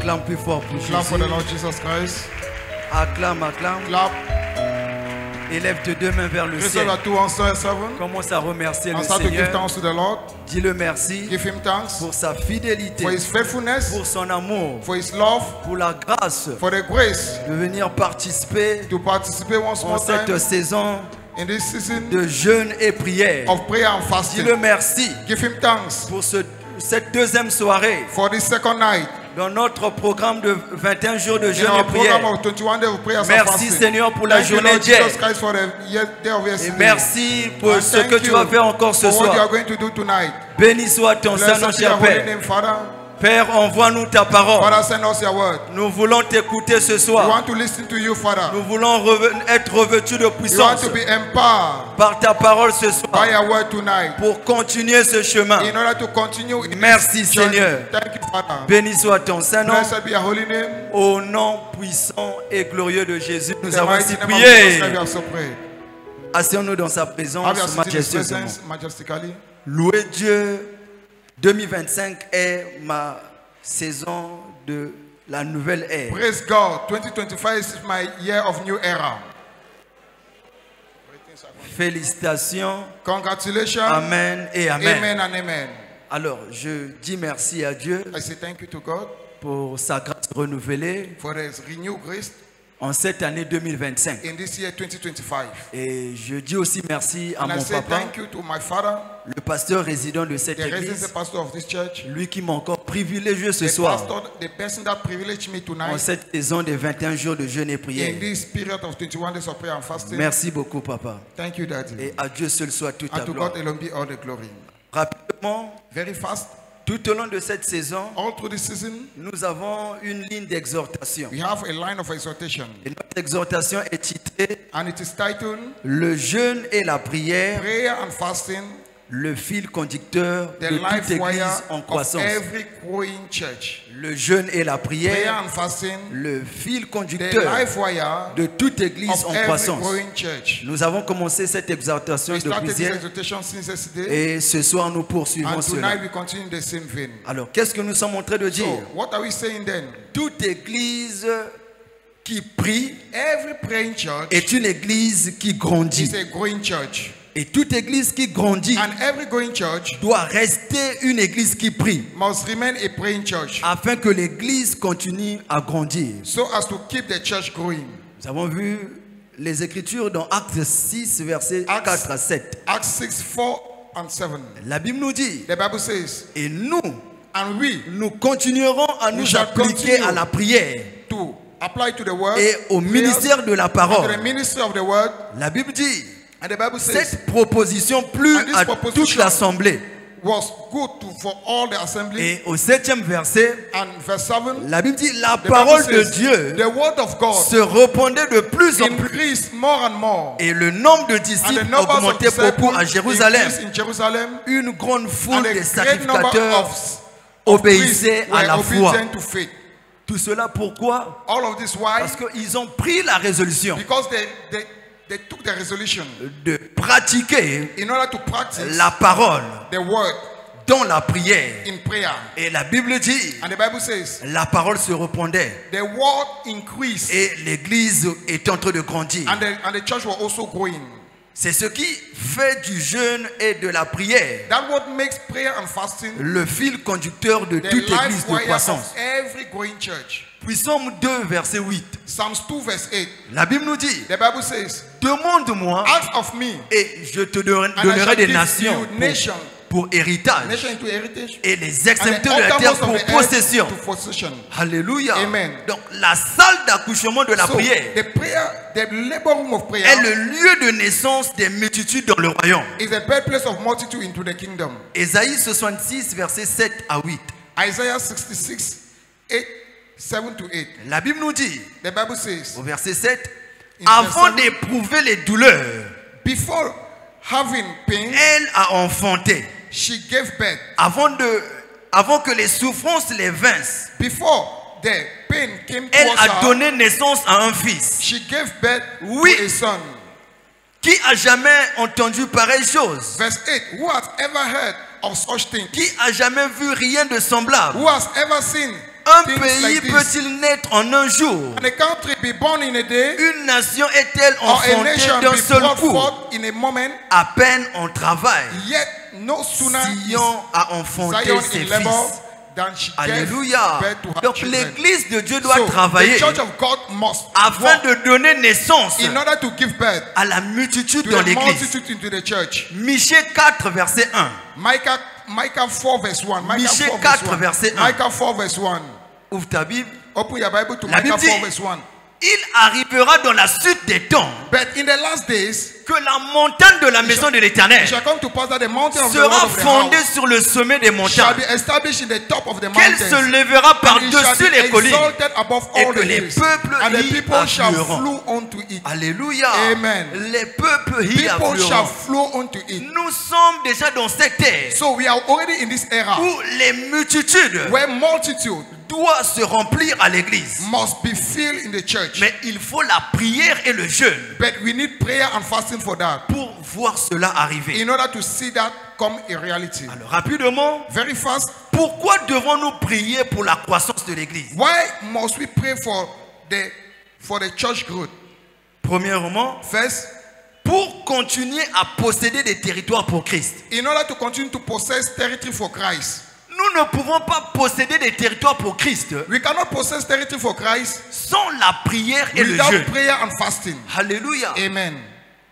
Acclame plus fort pour Clap for the Jésus. Lord Jesus Christ. Acclame, acclame. Clap. Élève tes deux mains vers le Raise ciel. up your two hands to heaven. Commence à remercier le And start to give Seigneur. thanks to the Lord. Dis-le merci Give him thanks pour sa fidélité, for his faithfulness, pour son amour, for his love, pour la grâce for the grace de venir participer to participate once en more cette time saison in this season de jeûne et prière. of prayer and fasting. Dis-le merci Give him thanks pour cette deuxième soirée for this second night dans notre programme de 21 jours de in jeûne our et prière. program of 21 days of prayer and Merci fasting. Seigneur pour la Thank you, journée Lord d'hier. Jesus Christ, for the day of Et yesterday. merci pour And ce thank que tu you vas faire encore ce for what you are soir. going to do tonight. Béni soit ton Saint, Blessed notre be your cher holy Père. name, Father. Père, envoie-nous ta parole. Father, send us your word. Nous voulons t'écouter ce We soir. want to listen to you, Father. Nous voulons être revêtus de We want puissance to be empowered par ta parole ce by soir your word tonight pour continuer ce chemin. in order to continue in Merci, this journey. Seigneur. Thank you, Father. Béni soit ton Saint-Nom. Blessed be your holy name. Au nom puissant et glorieux de Jésus, nous In the avons mighty ainsi name of Jesus prié. Christ, we have so prayed. Asseyons-nous dans sa Have your présence seat in his majestueusement. presence majestically. Louez Dieu. 2025 est ma saison de la nouvelle ère. Praise God. 2025 is my year of new era. Félicitations. Congratulations. Amen et amen. Amen and amen. Alors, je dis merci à Dieu I say thank you to God pour sa grâce renouvelée for His renewed grace en cette année 2025. in this year 2025. Et je dis aussi merci à And I mon say papa, thank you to my father, le pasteur résident de cette the resident église, pastor of this church, lui qui m'a encore privilégié ce the soir pastor, the person that privileged me en tonight cette saison des 21 jours de jeûne et prière. in this period of 21 days of prayer and fasting. Merci beaucoup, papa. Thank you, Daddy. Et à Dieu seul soit toute la And to gloire. God alone be all the glory. Rapidement, Very fast, tout au long de cette saison, all through this season, nous avons une ligne d'exhortation. we have a line of exhortation, Et notre exhortation est titrée and it is titled Le jeûne et la prière, Prayer and Fasting, le fil conducteur the de life toute église wire en of croissance. every growing church. Le jeûne et la Prayer prière, and fasting, le fil the conducteur life wire de toute église of en every croissance. growing church. Nous avons commencé cette exhortation We started depuis this hier exhortation since yesterday, et ce soir nous poursuivons and cela. tonight we continue in the same vein. Alors, qu'est-ce que nous sommes en train de dire? So, what are we saying then? Toute église qui prie Every praying church est une église qui grandit. is a growing church, Et toute église qui grandit and every growing church doit rester une église qui prie must remain a praying church, afin que l'église continue à grandir. so as to keep the church growing. Nous avons vu les Écritures dans Actes 6, versets Acts. 4 à 7. Acts 6, 4 and 7. La Bible nous dit, The Bible says, et nous, and we nous continuerons à nous shall appliquer continue à la prière to apply to the word et au ministère de la and to parole. the ministry of the word. La Bible dit, And the Bible says cette proposition plut And this à proposition toute l'assemblée. was good for all the assembly. Et au 7e verset, And verse 7, la Bible dit, la the parole Bible de says, Dieu the word of God se répandait de plus en plus. increased more and more. Et le nombre de And the disciples numbers of augmentait beaucoup à disciples Jérusalem. increased in Jerusalem. Une grande foule And de a great number sacrificateurs of obéissait priests à were la foi. obedient to faith. Tout cela pourquoi? All of this why? Parce qu'ils ont pris la résolution Because they took the resolution de pratiquer in order to practice la parole the word dans la prière. in prayer. Et la Bible dit, And the Bible says la parole se répandait the word increased et l'église est en train de grandir. and the church was also growing. C'est ce qui fait du jeûne et de la prière That what makes prayer and fasting le fil conducteur de the toute life église de wire croissance. of every growing church. Puis Psaume 2, verset 8. Psalms 2 verse 8. La Bible nous dit, The Bible says, demande-moi ask of me et je te and I donnerai shall des give nations you nation pour héritage into heritage et les and the extincteurs de la terre uttermost pour of the earth possession. to possession. Alléluia. Amen. Donc la salle d'accouchement de la So prière the labor room of prayer est le lieu de naissance des multitudes dans le royaume. is a birthplace of multitude into the kingdom. Ésaïe 66, versets 7 à 8. Isaiah 66, 8, 7 to 8. La Bible nous dit, The Bible says, au verset 7, In verse avant 7, d'éprouver les douleurs, before having pain, elle a enfanté. she gave birth. Avant que les souffrances les vinssent, Before the pain came elle towards a her, donné naissance à un fils. she gave birth Oui. to a son. Qui a jamais entendu pareille chose? Verse 8, who has ever heard of such things? Qui a jamais vu rien de semblable? Who has ever seen Un things pays like this. peut-il naître en un jour? Can a country be born in a day, Une nation est-elle or a enfantée nation d'un be seul brought coup? forth in a moment? À peine on travaille, Yet no sooner is Sion a enfanté Zion ses in labor fils. than she gave Alléluia. birth to her Donc children. l'église de Dieu doit So, travailler the church of God must afin work de donner naissance in order to give birth à la multitude to dans the l'église. multitude into the church. Michée 4, verset 1. Micah 4 verse 1. Michée 4, verset 1. Micah 4 verse 1. Ouvre ta Bible. Open your Bible to La Micah Bible 4 dit, verse 1. il arrivera dans la suite des temps But in the last days, que la montagne de la maison de it l'Éternel shall come to pass that the mountain of the Lord sera of the fondée house sur le sommet des shall montagnes, be established in the top of the qu'elle se mountains. lèvera And it shall par-dessus be les collines, exalted above et all que the les hills. peuples And the y people shall afflueront. flow unto it. Alléluia. Amen. Les peuples y People shall afflueront. flow unto it. Nous sommes déjà dans cette ère So we are already in this era où les multitudes where multitude doivent se remplir à l'église. must be filled in the church. Mais il faut la prière et le jeûne But we need prayer and fasting for that, pour voir cela arriver. in order to see that come a reality. Alors rapidement, Very fast. pourquoi devons-nous prier pour la croissance de l'église? Why must we pray for the church growth? Premièrement, First, pour continuer à posséder des territoires pour Christ. in order to continue to possess territory for Christ. Nous ne pouvons pas posséder des territoires pour Christ We cannot possess territory for Christ sans la prière et le without jeûne. prayer and fasting. Alléluia. Amen.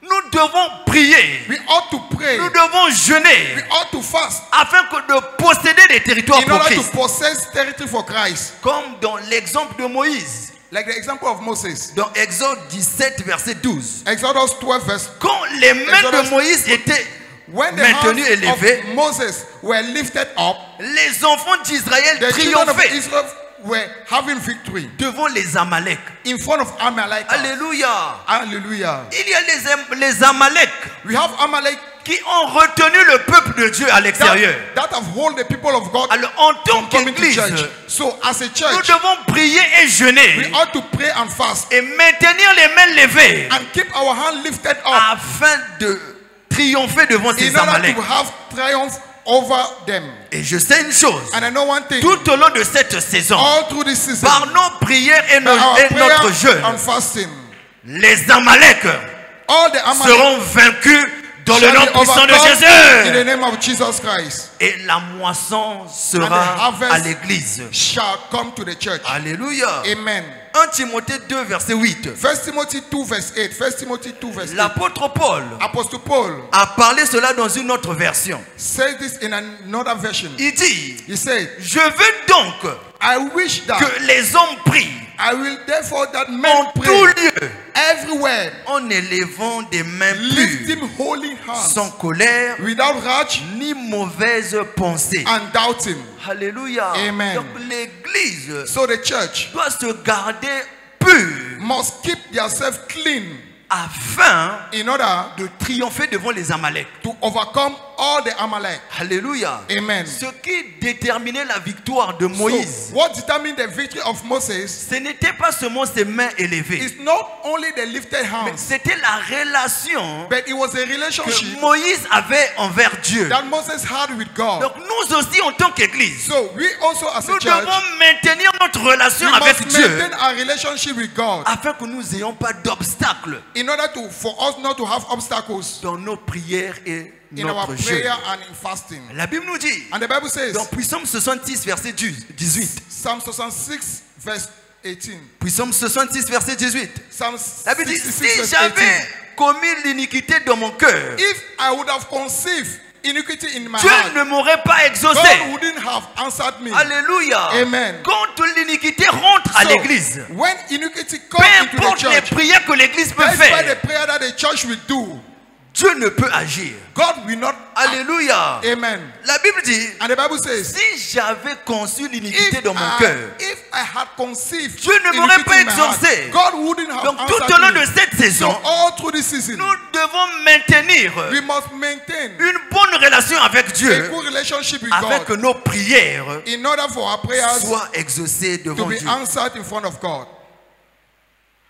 Nous devons prier. We ought to pray. Nous devons jeûner We ought to fast afin de posséder des territoires in pour order to Christ. possess territory for Christ. Comme dans l'exemple de Moïse, Like the example of Moses. dans Exode 17, verset 12. Exodus 12 verse. Quand les mains de Moïse étaient When the maintenues et hands levées, of Moses were lifted up, les enfants d'Israël the children of triomphaient Israel were having victory devant les Amalek. in front of Amalek. Alléluia. Hallelujah. Il y a les Amalek We have Amalek qui ont retenu le peuple de Dieu à l'extérieur. that have hold the people of God Alors en tant from coming to qu'église, church. So as a nous church, devons prier et we jeûner ought to pray and fast et maintenir les mains levées and keep our hand lifted up afin de triompher devant ces in order Amalek. to have triumph over them. Et je sais une chose, And I know one thing. tout au long de cette saison, All through this season, par nos prières et, by our et notre prayer jeûne, and fasting, les Amalek all the Amalek seront vaincus dans le shall nom be puissant de overcome in the Jésus. name of Jesus Christ. Et la moisson And the sera harvest à l'église. shall come to the church. Alléluia. Amen. 1 Timothée 2, verset 8. 1 Timothy 2 verse 8. 1 Timothy 2 verse 8. L'apôtre Paul Apostle Paul a parlé cela dans une autre version. said this in another version. Il dit, He said, je veux donc I wish that que les hommes prient I will therefore that en men tout pray lieu everywhere, en élevant des mains pures, lifting holy hands sans colère without wrath ni mauvaise pensée. and doubting. Alléluia. Amen. Donc l'église So the church doit se garder pure must keep themselves clean afin in order de triompher devant les Amalek. to overcome all the Amalek. Alléluia. Amen. Ce qui déterminait la victoire de Moïse, So what determined the victory of Moses ce n'était pas seulement ses mains élevées, is not only the lifted mais hands, c'était la relation but it was a que relationship Moïse avait envers Dieu. that Moses had with God. Donc nous aussi en tant qu'église, So we also as a nous church, devons maintenir notre relation we avec must Dieu maintain our relationship with God afin que nous n'ayons pas d'obstacles in order for us not to have obstacles dans nos prières et in our notre prayer jeûne. and in fasting. La Bible nous dit, And the Bible says, dans Psaume 66, verset 18, Psalm 66 verse 18. Psaume 66, verset 18, Psalm la Bible dit, 66 si verse j'avais 18. commis l'iniquité dans mon cœur, If I would have conceived iniquity in my Dieu heart, ne m'aurait pas exaucé. God wouldn't have answered me. Alléluia. Amen. Quand l'iniquité rentre à So, l'église, when iniquity peu comes into the importe les church, prières que l'église peut despite faire, the prayer that the church will do, Dieu ne peut agir. God will not. Alléluia. Amen. La Bible dit, And the Bible says, si j'avais conçu l'iniquité if dans mon cœur, I had conceived Dieu ne m'aurait iniquity pas in my heart, exaucé. God wouldn't have Donc tout answered au long me. de cette So saison, all through this season, nous devons maintenir we must maintain une bonne relation avec a Dieu good relationship with afin God que nos prières in order for our prayers soient exaucées to devant be Dieu. answered in front of God.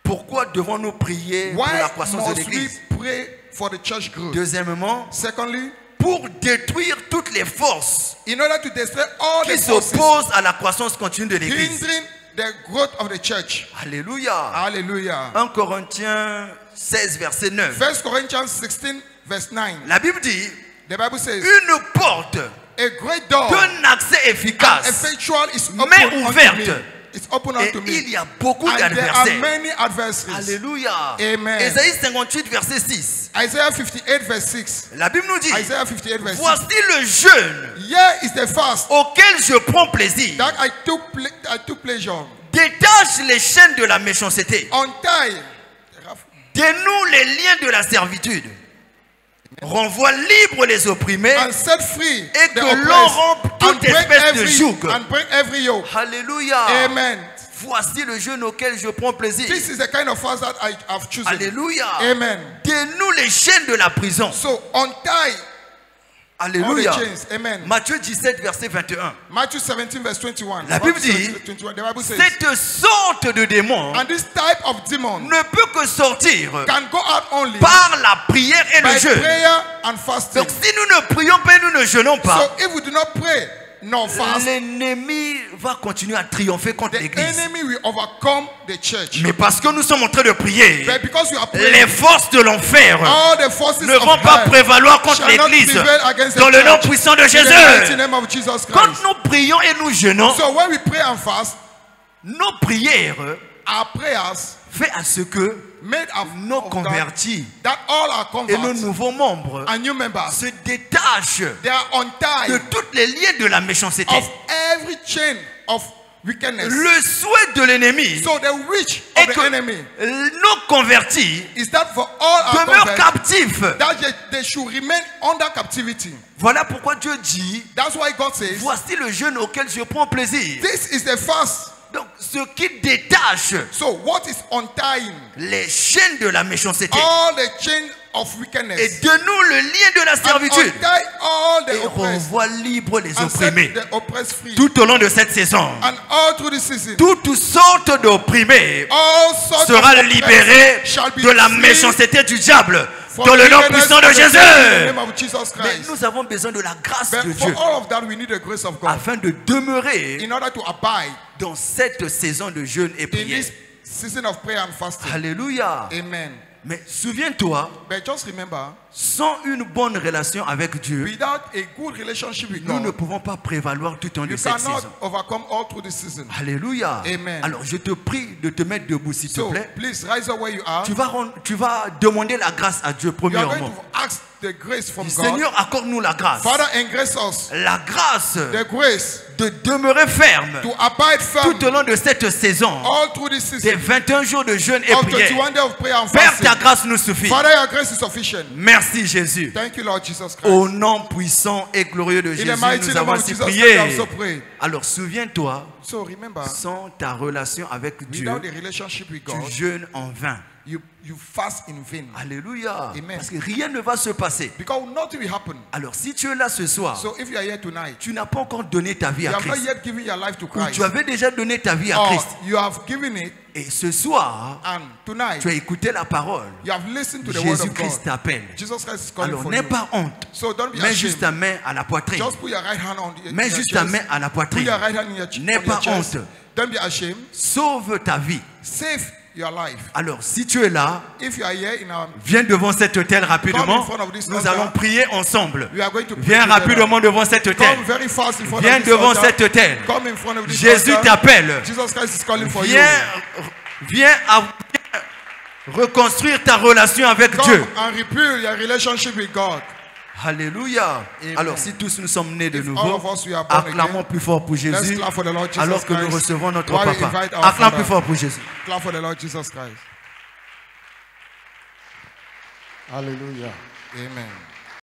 Pourquoi devons-nous prier pour la Why croissance de must we l'église? pray for the church growth? Deuxièmement, Secondly, pour pour détruire toutes les forces in order to destroy all qui the forces s'opposent à la croissance continue de l'Église. hindering the growth of the church. Alléluia. Hallelujah. 1 Corinthiens 16, verset 9. 1 Corinthians 16, verse 9. La Bible dit, The Bible says, une porte a great door, d'un accès efficace effectual is open mais unto ouverte. me. It's open Et unto me. il y a beaucoup And there are d'adversaires. many adversaries. Alléluia. Amen. Ésaïe 58, verset 6. Isaiah 58, verse 6. La Bible nous dit, Isaiah 58, verse 6. voici le jeûne Here is the fast auquel je prends plaisir. that I took pleasure. Détache les chaînes de la méchanceté. Untie. Dénoue les liens de la servitude. Renvoie libre les opprimés. And set free Et the que l'on oppressed. rompe And toute break espèce de joug. every yoke. Alléluia. Amen. Voici le jeûne auquel je prends plaisir. This is the kind of fast that I have chosen. Alléluia. Amen. Dénoue les chaînes de la prison. So untie all the Alléluia. chains. Amen. Matthieu 17, verset 21. Matthew 17, verse 21. La Bible dit, 21, the Bible says, cette sorte de démon and this type of demon ne peut que sortir can go out only par la prière et le by jeûne. prayer and fasting. Donc si nous ne prions pas, nous ne jeûnons pas, So if we do not pray nor fast, l'ennemi va continuer à triompher contre the l'église. enemy will overcome the church. Mais parce que nous sommes en train de prier, But because you are praying, les forces de l'enfer all the forces ne of vont pas hell prévaloir contre shall not l'église prevail against the dans le nom church. puissant de In the mighty Jésus. name of Jesus Quand Christ. nous prions et nous jeûnons, So when we pray and fast, nos prières our prayers font à ce que made of nos of convertis that all our et nos converts nouveaux membres and new members, se détachent they are de untied tous les liens de la méchanceté. of every chain of wickedness. Le souhait de l'ennemi So the wish est of the que enemy nos convertis is that for all our demeurent converts, captifs. that they should remain under captivity. Voilà pourquoi Dieu dit, That's why God says, voici le jeûne auquel je prends plaisir. this is the fast. Donc ce qui détache So what is untying les chaînes de la méchanceté all the chain of et wickedness dénoue le lien de la and servitude untie all the et oppressed renvoie libre les and set opprimés. the oppressed free. Tout au long de cette saison, And all through the season, toutes sortes d'opprimés all sorts sera of libéré oppressed shall be de la free méchanceté du diable from dans le the nom wickedness puissant de of the devil in the Jésus. name of Jesus Mais Christ. nous avons besoin de la grâce But de for Dieu all of that, we need the grace of God afin de demeurer in order to abide dans cette saison de jeûne et in prière. this season of prayer and fasting. Alléluia. Amen. Mais souviens-toi, But just remember, sans une bonne relation avec Dieu, without a good relationship with nous ne God, pouvons pas prévaloir tout au long de you cette cannot saison. overcome all through the season. Alléluia. Amen. Alors je te prie de te mettre debout s'il te So plaît. please rise up where you are. Tu vas demander la grâce à Dieu You are going premièrement. to ask the grace from Dis, God. Seigneur, accorde-nous la grâce. Father, engrace us La grâce the grace de demeurer ferme to abide firm tout au long de cette saison. all through this Des season 21 jours de jeûne et of prière. 21 days of prayer and Père, fasting. ta grâce nous suffit. Father, your grace is sufficient. Merci Jésus. Thank you, Lord Jesus Christ. Au nom puissant et glorieux de In Jésus, the mighty nous name avons of ainsi Jesus Christ, we have prié. so prayed. Alors souviens-toi, So remember, sans ta relation avec Dieu, without the relationship with tu God, jeûnes en vain. you fast in vain. Alléluia. Amen. Parce que rien ne va se passer. Because nothing will happen. Alors si tu es là ce soir, So if you are here tonight, tu n'as pas encore donné ta vie you à have not Christ. yet given your life to Ou Christ. tu avais déjà donné ta vie à Or Christ. you have given it, Et ce soir, and tonight tu as écouté la parole. you have listened to the word of Jésus-Christ God. t'appelle. Jesus Christ is calling Alors for n'aie you. pas honte. So don't be Mets juste ashamed. ta main à la poitrine. Just put your right hand on the Mets juste ta main à la Put poitrine. your right hand in your, N'aie on your pas chest. honte. Don't be ashamed. Sauve ta vie. Save your life. Alors si tu es là, If you are here in our, viens devant cet hôtel Come rapidement. in front of this Nous altar. allons prier ensemble. we are going to pray Viens together. rapidement devant cet hôtel. Come very fast in front Viens of this devant altar. cet hôtel. Come in front of this Jésus altar. t'appelle. Jesus Christ is calling for Viens reconstruire ta relation avec you. Dieu. Come and rebuild your relationship with God. Alléluia. Amen. Alors si tous nous sommes nés de If all nouveau, of us we are born acclamons again, plus fort pour let's Jésus clap for the Lord Jesus alors que nous Christ. recevons notre While we papa. invite our Acclame Father. plus fort pour Jésus. Clap for the Lord Jesus Christ. Hallelujah. Amen.